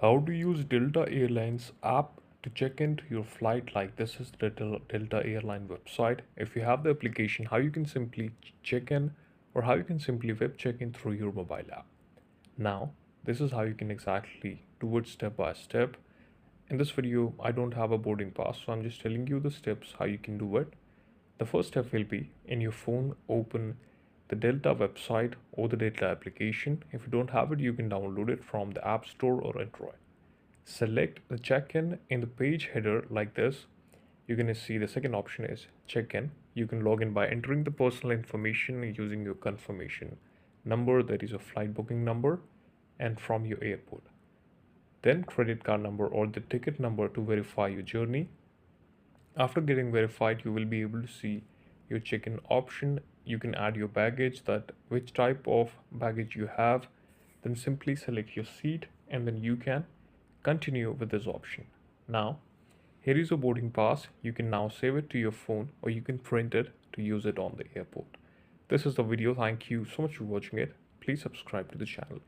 How to use Delta Airlines app to check into your flight. Like this is the Delta Airline website. If you have the application, how you can simply check in or how you can simply web check in through your mobile app. Now, this is how you can exactly do it step by step. In this video, I don't have a boarding pass, so I'm just telling you the steps how you can do it. The first step will be in your phone, open the Delta website or the Delta application. If you don't have it, you can download it from the App Store or Android. Select the check-in in the page header like this. You're going to see the second option is check-in. You can log in by entering the personal information using your confirmation number, that is a flight booking number, and from your airport. Then credit card number or the ticket number to verify your journey. After getting verified, you will be able to see your check-in option. You can add your baggage, that which type of baggage you have. Then simply select your seat and then you can continue with this option. Now, here is your boarding pass. You can now save it to your phone or you can print it to use it on the airport. This is the video. Thank you so much for watching it. Please subscribe to the channel.